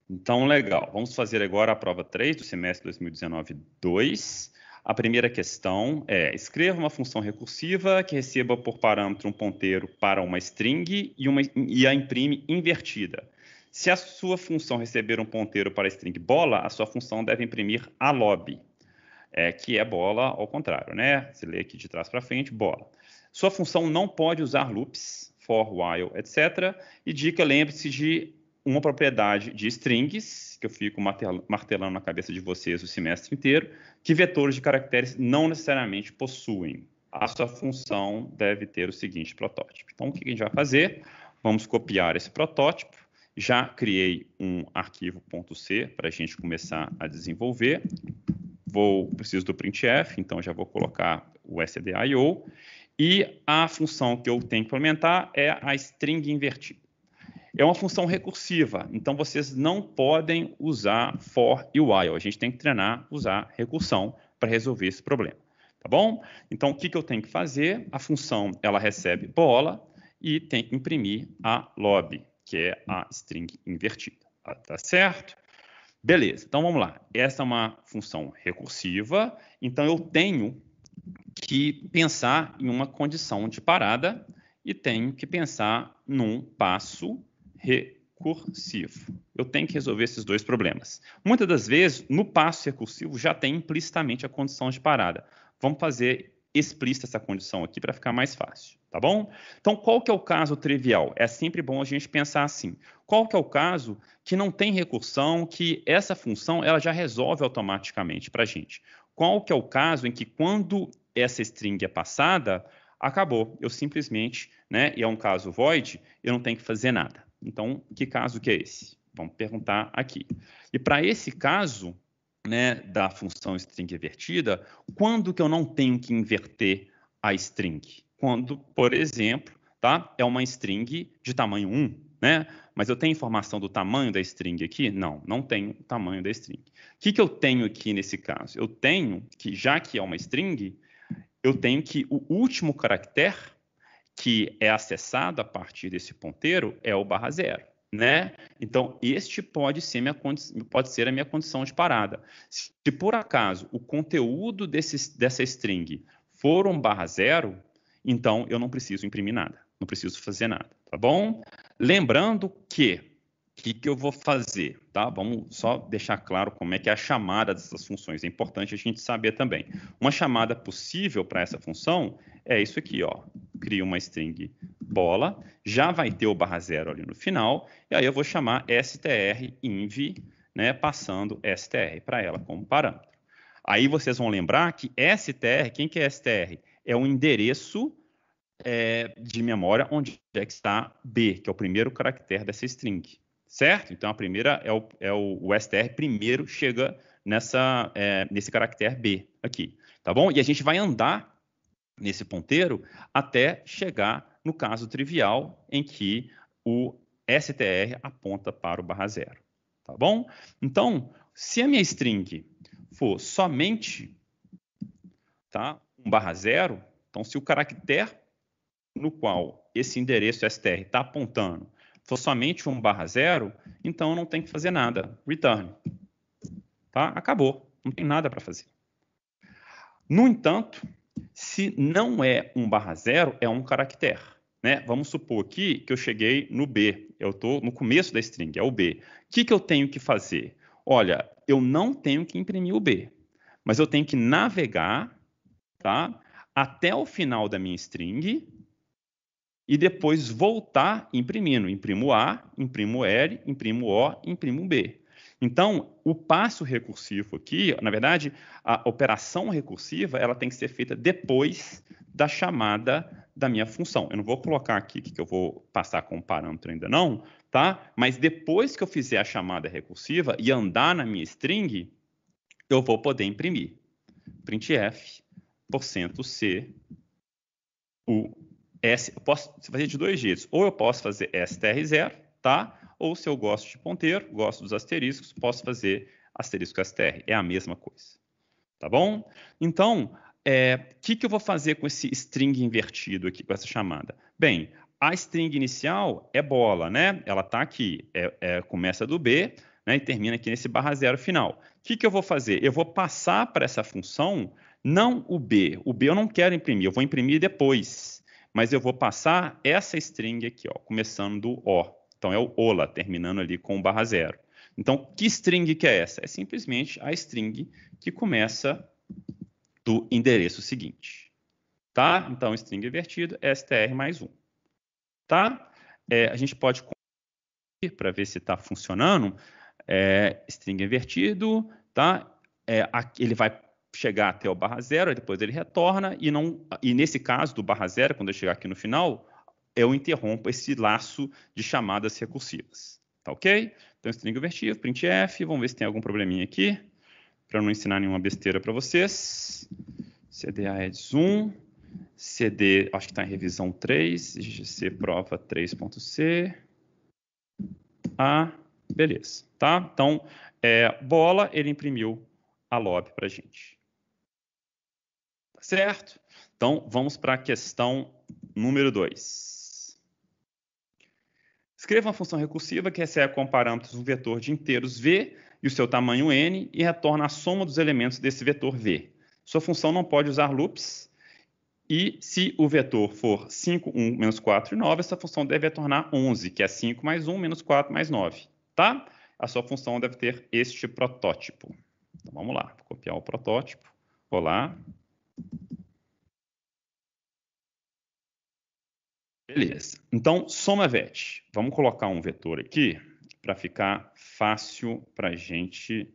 Então, legal. Vamos fazer agora a prova 3 do semestre 2019-2. A primeira questão é: escreva uma função recursiva que receba por parâmetro um ponteiro para uma string e a imprime invertida. Se a sua função receber um ponteiro para a string bola, a sua função deve imprimir a lob, que é bola ao contrário, né? Você lê aqui de trás para frente, bola. Sua função não pode usar loops, for, while, etc. E dica, lembre-se de uma propriedade de strings, que eu fico martelando na cabeça de vocês o semestre inteiro, que vetores de caracteres não necessariamente possuem. A sua função deve ter o seguinte protótipo. Então, o que a gente vai fazer? Vamos copiar esse protótipo. Já criei um arquivo .c para a gente começar a desenvolver. Preciso do printf, então já vou colocar o stdio. E a função que eu tenho que implementar é a string invertida. É uma função recursiva, então vocês não podem usar for e while. A gente tem que treinar, usar recursão para resolver esse problema, tá bom? Então, o que eu tenho que fazer? A função, ela recebe bola e tem que imprimir a lob, que é a string invertida, tá certo? Beleza, então vamos lá. Essa é uma função recursiva, então eu tenho que pensar em uma condição de parada e tenho que pensar num passo recursivo. Eu tenho que resolver esses dois problemas. Muitas das vezes, no passo recursivo, já tem implicitamente a condição de parada. Vamos fazer explícita essa condição aqui para ficar mais fácil, tá bom? Então, qual que é o caso trivial? É sempre bom a gente pensar assim. Qual que é o caso que não tem recursão, que essa função ela já resolve automaticamente para a gente? Qual que é o caso em que quando essa string é passada, acabou. Eu simplesmente, né, e é um caso void, eu não tenho que fazer nada. Então, que caso que é esse? Vamos perguntar aqui. E para esse caso, né, da função string invertida, quando que eu não tenho que inverter a string? Quando, por exemplo, tá, é uma string de tamanho 1, né? Mas eu tenho informação do tamanho da string aqui? Não, não tenho o tamanho da string. O que eu tenho aqui nesse caso? Eu tenho que, já que é uma string, eu tenho que o último caractere que é acessado a partir desse ponteiro é o /0, né? Então, este pode ser a minha condição de parada. Se por acaso o conteúdo dessa string for um /0, então eu não preciso imprimir nada, não preciso fazer nada, tá bom? Lembrando que o que eu vou fazer, tá? Vamos só deixar claro como é que é a chamada dessas funções. É importante a gente saber também. Uma chamada possível para essa função é isso aqui, ó. Crio uma string bola, já vai ter o /0 ali no final, e aí eu vou chamar strinv, né, passando str para ela como parâmetro. Aí vocês vão lembrar que str, quem que é str? É um endereço de memória onde é que está B, que é o primeiro caractere dessa string. Certo? Então, a primeira o str primeiro chega nesse caractere B aqui, tá bom? E a gente vai andar nesse ponteiro até chegar no caso trivial em que o str aponta para o /0, tá bom? Então, se a minha string for somente, tá, um /0, então se o caractere no qual esse endereço str está apontando for somente um /0, então eu não tenho que fazer nada. Return. Tá? Acabou. Não tem nada para fazer. No entanto, se não é um /0, é um caractere. Né? Vamos supor aqui que eu cheguei no B. Eu estou no começo da string, é o B. O que eu tenho que fazer? Olha, eu não tenho que imprimir o B, mas eu tenho que navegar, tá, até o final da minha string e depois voltar imprimindo. Imprimo A, imprimo L, imprimo O, imprimo B. Então, o passo recursivo aqui, na verdade, a operação recursiva, ela tem que ser feita depois da chamada da minha função. Eu não vou colocar aqui que eu vou passar como parâmetro ainda não, tá? Mas depois que eu fizer a chamada recursiva e andar na minha string, eu vou poder imprimir. Printf, %c, eu posso fazer de dois jeitos. Ou eu posso fazer str0, tá? Ou se eu gosto de ponteiro, gosto dos asteriscos, posso fazer asterisco str. É a mesma coisa. Tá bom? Então, que eu vou fazer com esse string invertido aqui, com essa chamada? Bem, a string inicial é bola, né? Ela está aqui, começa do B, né, e termina aqui nesse barra zero final. O que eu vou fazer? Eu vou passar para essa função não o B. O B eu não quero imprimir, eu vou imprimir depois. Mas eu vou passar essa string aqui, ó, começando do O. Então é o OLA, terminando ali com o barra zero. Então, que string que é essa? É simplesmente a string que começa do endereço seguinte. Tá? Então, string invertido, str mais 1. Tá? A gente pode conferir para ver se está funcionando. String invertido, tá? Ele vai chegar até o barra zero, depois ele retorna, e nesse caso do barra zero, quando eu chegar aqui no final, eu interrompo esse laço de chamadas recursivas. Tá ok? Então, string invertido, printf, vamos ver se tem algum probleminha aqui, para não ensinar nenhuma besteira para vocês. CDA eds 1, CD, acho que está em revisão 3, GC prova 3.c. Beleza, tá? Então, bola, ele imprimiu a lob para a gente. Tá certo? Então, vamos para a questão número 2. Escreva uma função recursiva que recebe como parâmetros um vetor de inteiros V e o seu tamanho N e retorna a soma dos elementos desse vetor V. Sua função não pode usar loops e se o vetor for 5, 1, menos 4 e 9, essa função deve retornar 11, que é 5 mais 1, menos 4 mais 9. Tá? A sua função deve ter este protótipo. Então, vamos lá. Vou copiar o protótipo. Vou lá. Beleza. Então, SomaVet. Vamos colocar um vetor aqui para ficar fácil para a gente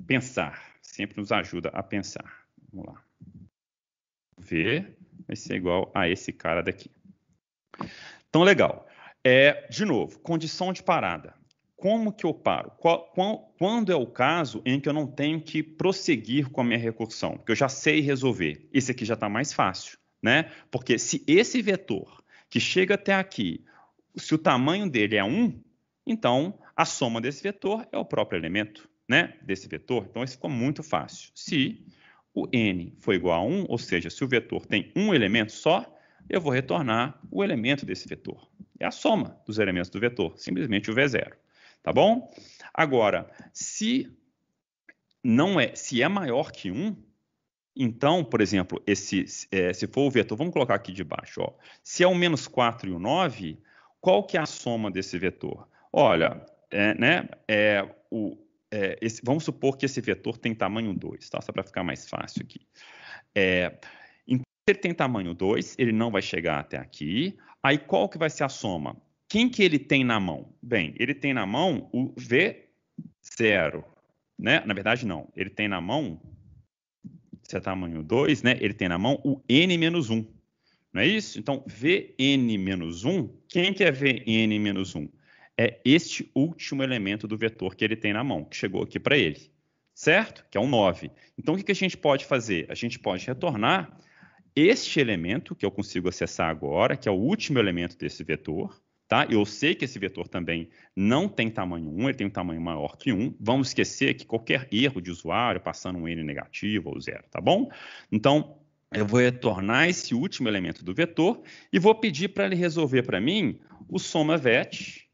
pensar. Sempre nos ajuda a pensar. Vamos lá. V vai ser igual a esse cara daqui. Então, legal. De novo, condição de parada. Como que eu paro? Quando é o caso em que eu não tenho que prosseguir com a minha recursão? Porque eu já sei resolver. Esse aqui já está mais fácil, né? Porque se esse vetor que chega até aqui, se o tamanho dele é 1, então a soma desse vetor é o próprio elemento, né, desse vetor. Então, isso ficou muito fácil. Se o n for igual a 1, ou seja, se o vetor tem um elemento só, eu vou retornar o elemento desse vetor. É a soma dos elementos do vetor, simplesmente o V0. Tá bom? Agora, se é maior que 1, então, por exemplo, se for o vetor, vamos colocar aqui de baixo, ó, se é o menos 4 e o 9, qual que é a soma desse vetor? Olha, vamos supor que esse vetor tem tamanho 2, tá? Só para ficar mais fácil aqui. Então, se ele tem tamanho 2, ele não vai chegar até aqui. Aí, qual que vai ser a soma? Quem que ele tem na mão? Bem, ele tem na mão o V0, né? Na verdade, não. Ele tem na mão, se é tamanho 2, né? Ele tem na mão o n-1. Não é isso? Então, Vn-1, quem que é Vn-1? É este último elemento do vetor que ele tem na mão, que chegou aqui para ele, certo? Que é um 9. Então, o que a gente pode fazer? A gente pode retornar este elemento, que eu consigo acessar agora, que é o último elemento desse vetor, tá? Eu sei que esse vetor também não tem tamanho 1, ele tem um tamanho maior que 1. Vamos esquecer que qualquer erro de usuário, passando um n negativo ou 0, tá bom? Então, eu vou retornar esse último elemento do vetor e vou pedir para ele resolver para mim o SomaVet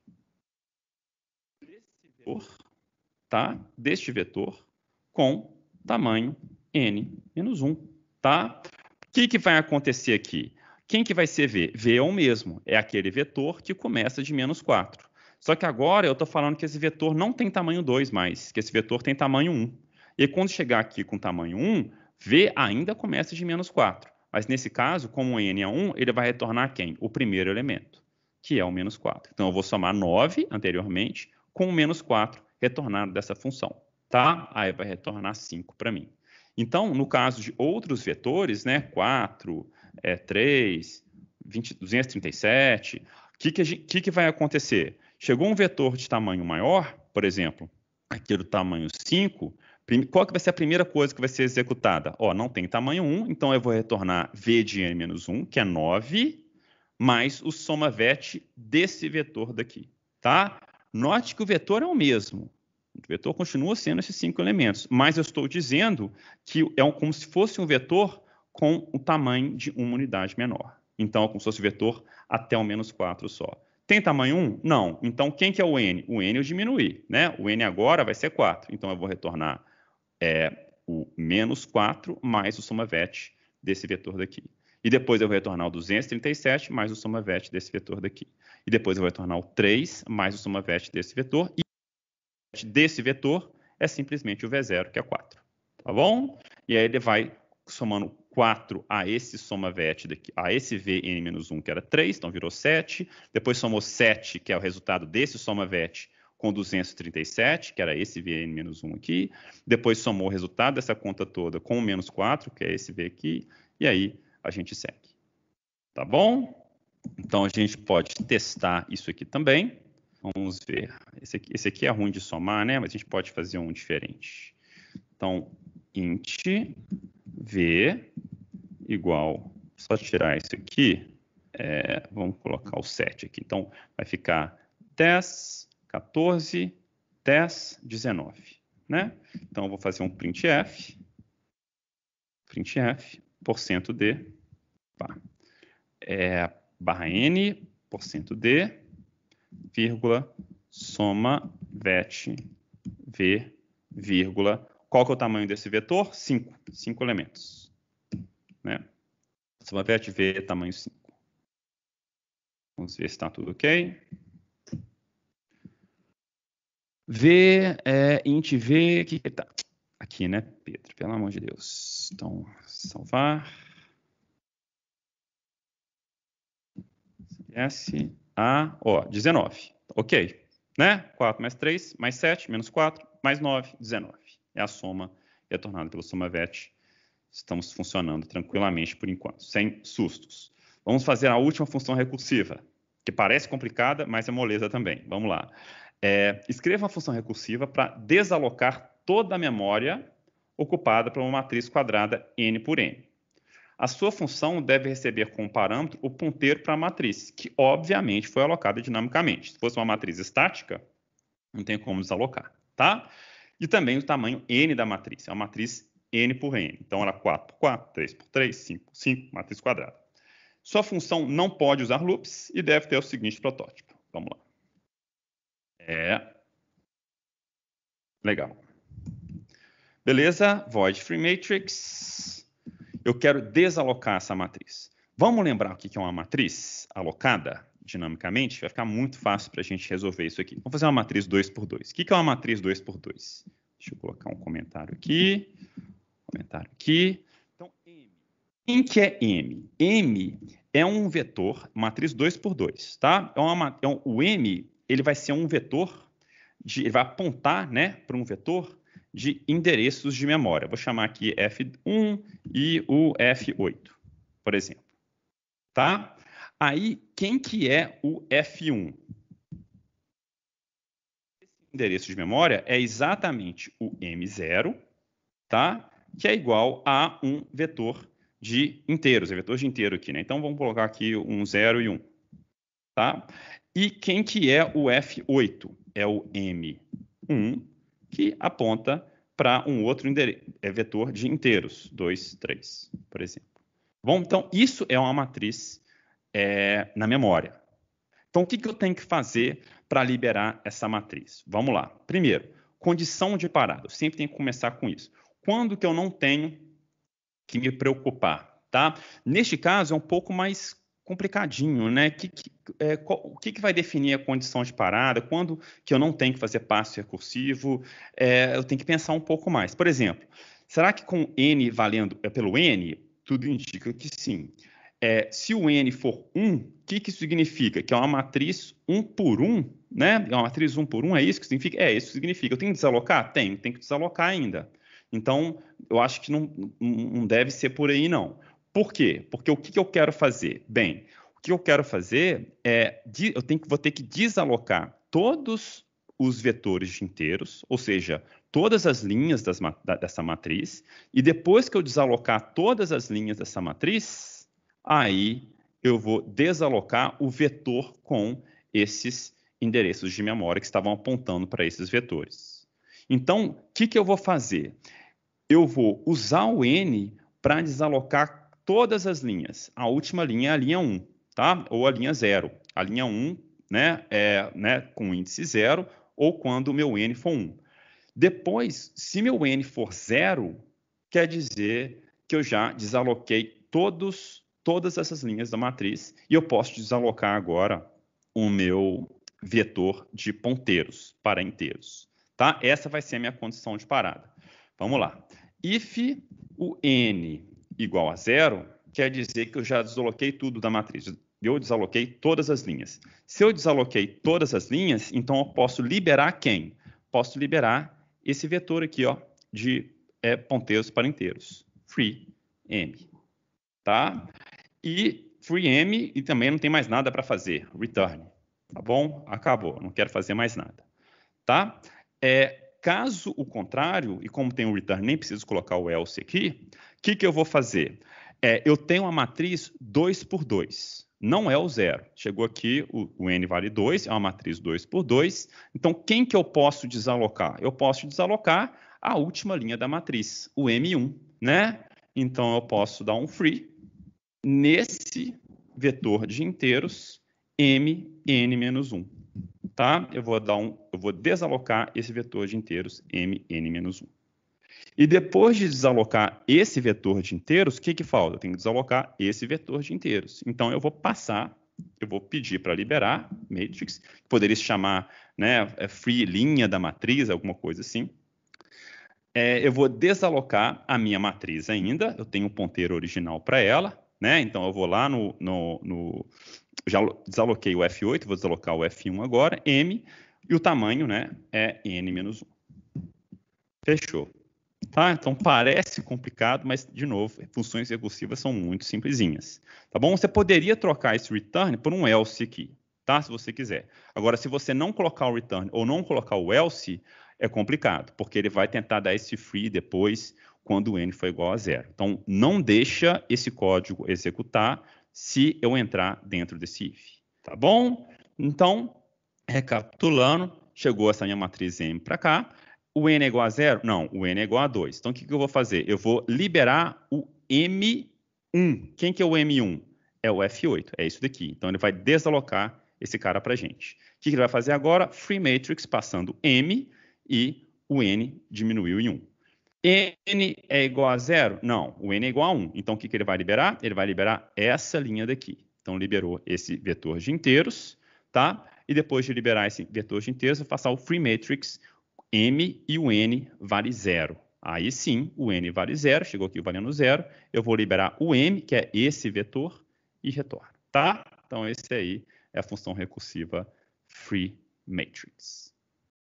deste vetor com tamanho n-1. Tá? O que vai acontecer aqui? Quem que vai ser V? V é o mesmo, é aquele vetor que começa de menos 4. Só que agora eu estou falando que esse vetor não tem tamanho 2 mais, que esse vetor tem tamanho 1. E quando chegar aqui com tamanho 1, V ainda começa de menos 4. Mas nesse caso, como o n é 1, ele vai retornar quem? O primeiro elemento, que é o menos 4. Então eu vou somar 9 anteriormente com o menos 4 retornado dessa função. Tá? Aí vai retornar 5 para mim. Então, no caso de outros vetores, né, 4, 3, 237, o que vai acontecer? Chegou um vetor de tamanho maior, por exemplo, aqui do tamanho 5, qual que vai ser a primeira coisa que vai ser executada? Não tem tamanho 1, então eu vou retornar V de n-1, que é 9, mais o SomaVet desse vetor daqui. Tá? Note que o vetor é o mesmo. O vetor continua sendo esses 5 elementos, mas eu estou dizendo que é como se fosse um vetor com o tamanho de uma unidade menor. Então, é como se fosse um vetor até o menos 4 só. Tem tamanho 1? Não. Então, quem que é o n? O n eu diminuí, né? O n agora vai ser 4. Então, eu vou retornar o menos 4 mais o soma-vete desse vetor daqui. E depois eu vou retornar o 237 mais o soma-vete desse vetor daqui. E depois eu vou retornar o 3 mais o soma-vete desse vetor. E o desse vetor é simplesmente o V0, que é 4. Tá bom? E aí ele vai somando 4 a esse soma-vete daqui, a esse Vn-1, que era 3, então virou 7. Depois somou 7, que é o resultado desse soma-vete, com 237, que era esse Vn-1 aqui. Depois somou o resultado dessa conta toda com o menos 4, que é esse V aqui. E aí a gente segue. Tá bom? Então a gente pode testar isso aqui também. Vamos ver. Esse aqui é ruim de somar, né? Mas a gente pode fazer um diferente. Então, int v igual, só tirar isso aqui, vamos colocar o 7 aqui. Então, vai ficar 10, 14, 10, 19, né? Então, eu vou fazer um printf, %d, barra n, %d, vírgula, soma, vet, v, vírgula. Qual que é o tamanho desse vetor? 5 elementos. Né? Soma vet v, tamanho 5. Vamos ver se está tudo ok. V, int v, que tá? Aqui, né, Pedro? Pelo amor de Deus. Então, salvar. Ó, 19. Ok. Né? 4 mais 3, mais 7, menos 4, mais 9, 19. É a soma retornada pelo soma-vet. Estamos funcionando tranquilamente por enquanto, sem sustos. Vamos fazer a última função recursiva, que parece complicada, mas é moleza também. Vamos lá. Escreva uma função recursiva para desalocar toda a memória ocupada por uma matriz quadrada n por n. A sua função deve receber como parâmetro o ponteiro para a matriz, que obviamente foi alocada dinamicamente. Se fosse uma matriz estática, não tem como desalocar, tá? E também o tamanho n da matriz. É uma matriz n por n. Então, ela é 4 por 4, 3 por 3, 5 por 5, matriz quadrada. Sua função não pode usar loops e deve ter o seguinte protótipo. Vamos lá. Legal. Beleza? Void free matrix. Eu quero desalocar essa matriz. Vamos lembrar o que é uma matriz alocada dinamicamente? Vai ficar muito fácil para a gente resolver isso aqui. Vamos fazer uma matriz 2 por 2. O que é uma matriz 2 por 2? Deixa eu colocar um comentário aqui. Então, M. Quem que é M? M é um vetor, matriz 2 por 2, tá? O M, ele vai ser um vetor, ele vai apontar, né, para um vetor de endereços de memória. Vou chamar aqui F1 e o F8, por exemplo. Tá? Aí, quem que é o F1? Esse endereço de memória é exatamente o M0, tá? Que é igual a um vetor de inteiros, é vetor de inteiro aqui, né? Então, vamos colocar aqui um 0 e 1, tá? E quem que é o F8? É o M1, que aponta para um outro vetor de inteiros, 2, 3, por exemplo. Bom, então, isso é uma matriz na memória. Então, o que eu tenho que fazer para liberar essa matriz? Vamos lá. Primeiro, condição de parada. Eu sempre tenho que começar com isso. Quando que eu não tenho que me preocupar, tá? Neste caso, é um pouco mais complicadinho, né? O que vai definir a condição de parada? Quando que eu não tenho que fazer passo recursivo? Eu tenho que pensar um pouco mais. Por exemplo, será que com n valendo pelo n, tudo indica que sim. Se o n for 1, o que isso significa? Que é uma matriz 1 por 1, né? É uma matriz 1 por 1, é isso que significa? Isso significa. Eu tenho que desalocar? Tenho que desalocar ainda. Então, eu acho que não deve ser por aí, não. Por quê? Porque o que eu quero fazer? Bem, o que eu quero fazer vou ter que desalocar todos os vetores de inteiros, ou seja, todas as linhas dessa matriz, e depois que eu desalocar todas as linhas dessa matriz, aí eu vou desalocar o vetor com esses endereços de memória que estavam apontando para esses vetores. Então, o que eu vou fazer? Eu vou usar o n para desalocar todas as linhas. A última linha é a linha 1, tá? Ou a linha 0. A linha 1 né, com índice 0, ou quando o meu n for 1. Depois, se meu n for 0, quer dizer que eu já desaloquei todas essas linhas da matriz e eu posso desalocar agora o meu vetor de ponteiros para inteiros. Tá? Essa vai ser a minha condição de parada. Vamos lá. If o n igual a 0, quer dizer que eu já desaloquei tudo da matriz. Eu desaloquei todas as linhas. Se eu desaloquei todas as linhas, então eu posso liberar quem? Posso liberar esse vetor aqui, ó, de ponteiros para inteiros. Free m. Tá? E free m, e também não tem mais nada para fazer. Return. Tá bom? Acabou. Não quero fazer mais nada. Tá? Caso o contrário, e como tem o return, nem preciso colocar o else aqui, o que eu vou fazer? Eu tenho uma matriz 2 por 2. Não é o 0. Chegou aqui, o n vale 2, é uma matriz 2 por 2. Então, quem que eu posso desalocar? Eu posso desalocar a última linha da matriz, o m1, né? Então, eu posso dar um free nesse vetor de inteiros m, n-1. Tá? Eu vou desalocar esse vetor de inteiros m, n-1. E depois de desalocar esse vetor de inteiros, o que falta? Eu tenho que desalocar esse vetor de inteiros. Então, eu vou pedir para liberar matrix, poderia se chamar, né, free linha da matriz, alguma coisa assim. Eu vou desalocar a minha matriz ainda, eu tenho um ponteiro original para ela, né? Então, eu vou lá já desaloquei o F8, vou desalocar o F1 agora, M, e o tamanho, né, é N-1. Fechou. Tá? Então, parece complicado, mas, de novo, funções recursivas são muito simplesinhas. Tá bom? Você poderia trocar esse return por um else aqui, tá? Se você quiser. Agora, se você não colocar o return ou não colocar o else, é complicado, porque ele vai tentar dar esse free depois, quando o n for igual a 0. Então, não deixa esse código executar se eu entrar dentro desse if. Tá bom? Então, recapitulando, chegou essa minha matriz M para cá. O n é igual a 0? Não, o n é igual a 2. Então, o que eu vou fazer? Eu vou liberar o M1. Quem que é o M1? É o F8, é isso daqui. Então, ele vai desalocar esse cara para a gente. O que ele vai fazer agora? Free matrix passando M e o n diminuiu em 1. N é igual a 0? Não, o n é igual a 1. Então, o que ele vai liberar? Ele vai liberar essa linha daqui. Então, liberou esse vetor de inteiros, tá? E depois de liberar esse vetor de inteiros, eu vou passar o free matrix, M e o N vale 0. Aí sim, o N vale 0, chegou aqui valendo 0. Eu vou liberar o M, que é esse vetor, e retorno, tá? Então, esse aí é a função recursiva free matrix.